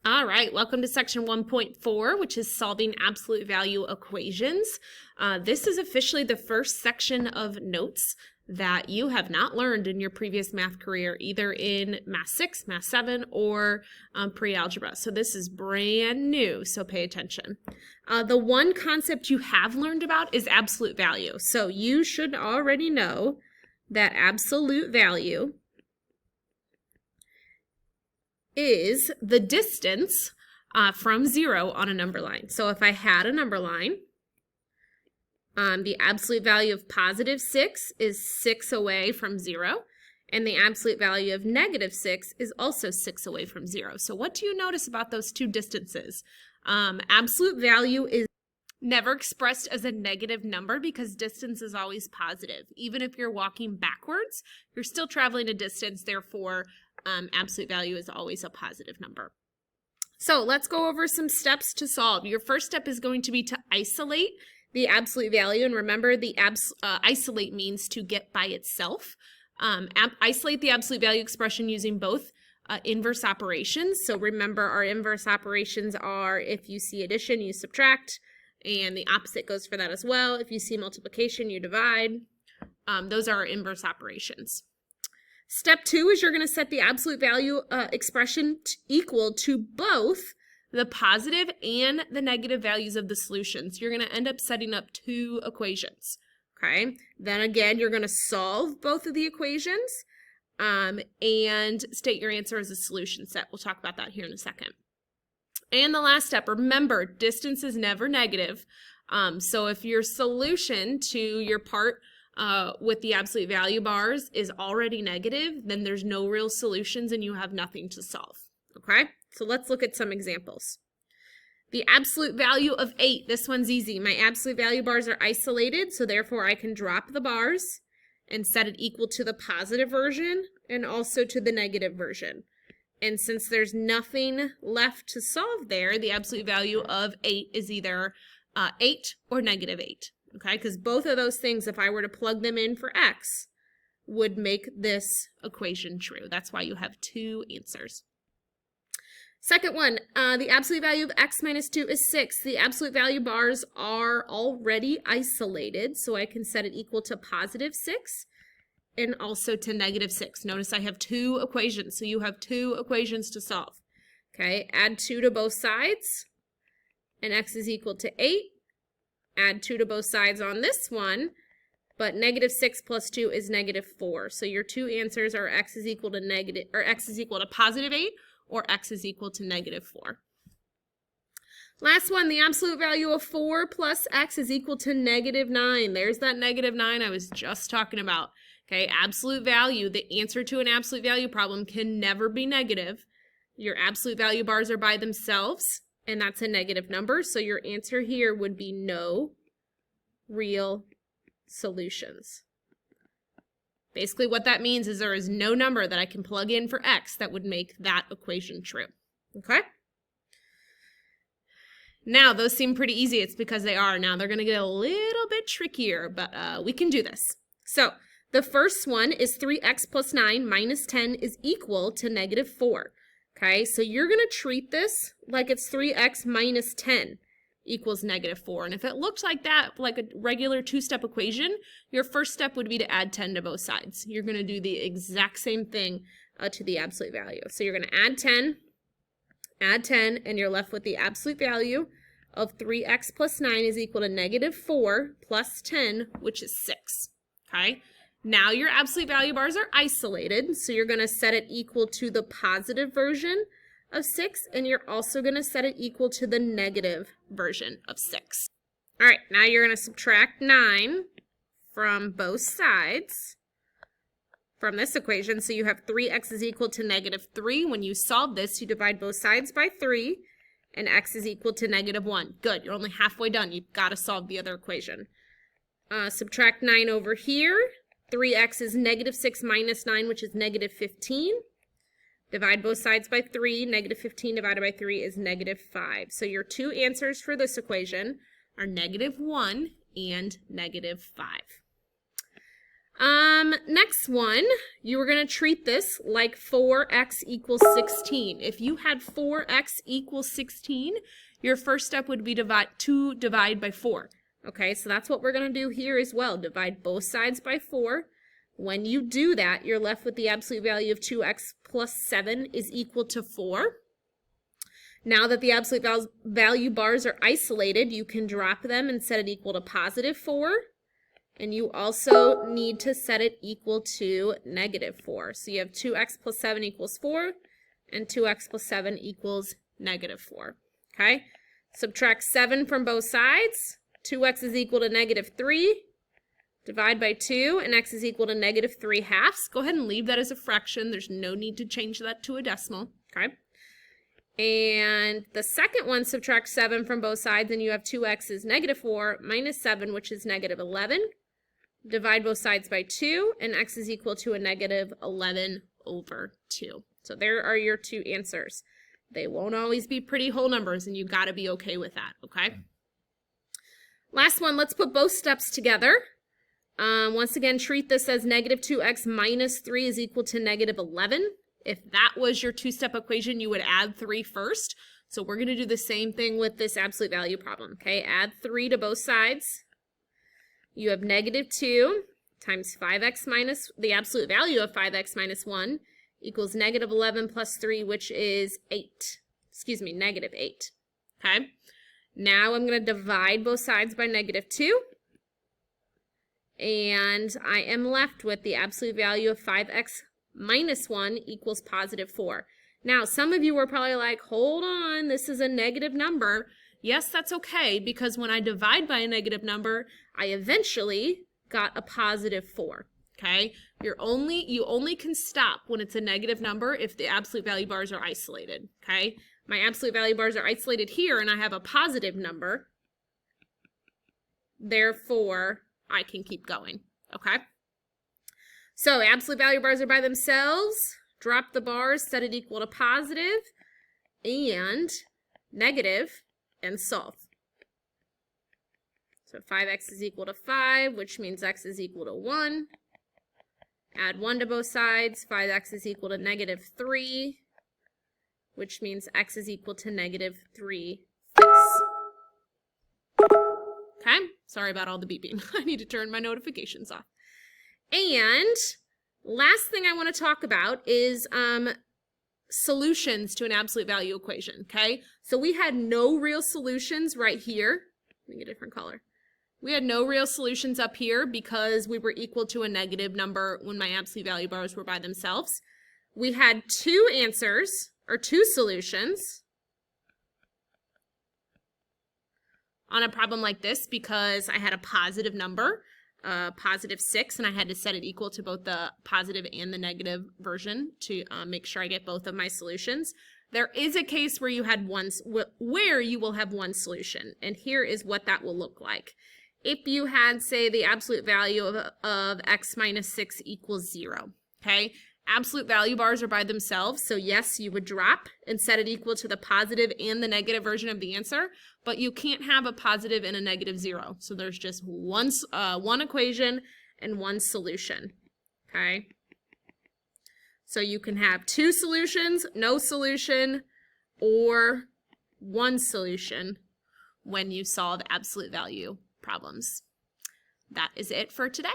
All right, welcome to section 1.4, which is solving absolute value equations. This is officially the first section of notes that you have not learned in your previous math career, either in Math 6, Math 7, or pre-algebra. So this is brand new, so pay attention. The one concept you have learned about is absolute value. So you should already know that absolute value is the distance from 0 on a number line. So if I had a number line, the absolute value of positive 6 is 6 away from 0, and the absolute value of negative 6 is also 6 away from 0. So what do you notice about those two distances? Absolute value is never expressed as a negative number because distance is always positive. Even if you're walking backwards, you're still traveling a distance, therefore absolute value is always a positive number. So let's go over some steps to solve. Your first step is going to be to isolate the absolute value, and remember the isolate means to get by itself. Isolate the absolute value expression using both inverse operations. So remember, our inverse operations are if you see addition, you subtract, and the opposite goes for that as well. If you see multiplication, you divide. Those are our inverse operations. Step 2 is you're going to set the absolute value expression equal to both the positive and the negative values of the solutions. You're going to end up setting up two equations. Okay. Then again, you're going to solve both of the equations and state your answer as a solution set. We'll talk about that here in a second. And the last step, remember, distance is never negative. So if your solution to your part with the absolute value bars is already negative, then there's no real solutions and you have nothing to solve. Okay, so let's look at some examples. The absolute value of 8, this one's easy. My absolute value bars are isolated, so therefore I can drop the bars and set it equal to the positive version and also to the negative version. And since there's nothing left to solve there, the absolute value of 8 is either 8 or negative 8. Okay, because both of those things, if I were to plug them in for x, would make this equation true. That's why you have two answers. Second one, the absolute value of x minus 2 is 6. The absolute value bars are already isolated, so I can set it equal to positive 6 and also to negative 6. Notice I have two equations, so you have two equations to solve. Okay, add 2 to both sides, and x is equal to 8. Add 2 to both sides on this one, but negative 6 plus 2 is negative 4. So your two answers are x is equal to positive 8 or x is equal to negative 4. Last one, the absolute value of 4 plus x is equal to negative 9. There's that negative 9 I was just talking about. Okay, absolute value, the answer to an absolute value problem can never be negative. Your absolute value bars are by themselves, and that's a negative number, so your answer here would be no real solutions. Basically what that means is there is no number that I can plug in for x that would make that equation true. Okay? Now, those seem pretty easy. It's because they are. Now, they're going to get a little bit trickier, but we can do this. So, the first one is 3x plus 9 minus 10 is equal to negative 4. Okay, so you're going to treat this like it's 3x minus 10 equals negative 4. And if it looked like that, like a regular two-step equation, your first step would be to add 10 to both sides. You're going to do the exact same thing to the absolute value. So you're going to add 10, and you're left with the absolute value of 3x plus 9 is equal to negative 4 plus 10, which is 6. Okay? Now your absolute value bars are isolated, so you're going to set it equal to the positive version of 6, and you're also going to set it equal to the negative version of 6. All right, now you're going to subtract 9 from both sides from this equation, so you have 3x is equal to negative 3. When you solve this, you divide both sides by 3, and x is equal to negative 1. Good, you're only halfway done. You've got to solve the other equation. Subtract 9 over here. 3x is negative 6 minus 9, which is negative 15. Divide both sides by 3. Negative 15 divided by 3 is negative 5. So your two answers for this equation are negative 1 and negative 5. Next one, you were going to treat this like 4x equals 16. If you had 4x equals 16, your first step would be to divide by 4. Okay, so that's what we're going to do here as well. Divide both sides by 4. When you do that, you're left with the absolute value of 2x plus 7 is equal to 4. Now that the absolute value bars are isolated, you can drop them and set it equal to positive 4. And you also need to set it equal to negative 4. So you have 2x plus 7 equals 4, and 2x plus 7 equals negative 4. Okay? Subtract 7 from both sides. 2x is equal to negative 3. Divide by 2, and x is equal to negative 3 halves. Go ahead and leave that as a fraction. There's no need to change that to a decimal. Okay? And the second one, subtract 7 from both sides, and you have 2x is negative 4 minus 7, which is negative 11. Divide both sides by 2, and x is equal to a negative 11 over 2. So there are your two answers. They won't always be pretty whole numbers, and you got to be okay with that, okay? Last one, let's put both steps together. Once again, treat this as negative 2x minus 3 is equal to negative 11. If that was your two-step equation, you would add 3 first. So we're going to do the same thing with this absolute value problem, okay? Add 3 to both sides. You have negative 2 times 5x minus, the absolute value of 5x minus 1 equals negative 11 plus 3, which is 8. Excuse me, negative 8. Okay? Now I'm going to divide both sides by negative 2. And I am left with the absolute value of 5x minus 1 equals positive 4. Now, some of you were probably like, hold on, this is a negative number. Yes, that's okay, because when I divide by a negative number, I eventually got a positive 4, okay? You only can stop when it's a negative number if the absolute value bars are isolated, okay? My absolute value bars are isolated here, and I have a positive number. Therefore, I can keep going, okay? So absolute value bars are by themselves. Drop the bars, set it equal to positive and negative, and solve. So 5x is equal to 5, which means x is equal to 1. Add 1 to both sides. 5x is equal to negative 3, which means x is equal to negative 3/5. Okay? Sorry about all the beeping. I need to turn my notifications off. And last thing I want to talk about is solutions to an absolute value equation, okay? So we had no real solutions right here. Let me get a different color. We had no real solutions up here because we were equal to a negative number when my absolute value bars were by themselves. We had two answers, or two solutions, on a problem like this because I had a positive number, positive 6, and I had to set it equal to both the positive and the negative version to make sure I get both of my solutions. There is a case where you had where you will have one solution, and here is what that will look like. If you had, say, the absolute value of x minus 6 equals 0, okay? Absolute value bars are by themselves, so yes, you would drop and set it equal to the positive and the negative version of the answer, but you can't have a positive and a negative 0. So there's just one equation and one solution, okay? So you can have two solutions, no solution, or one solution when you solve absolute value problems. That is it for today.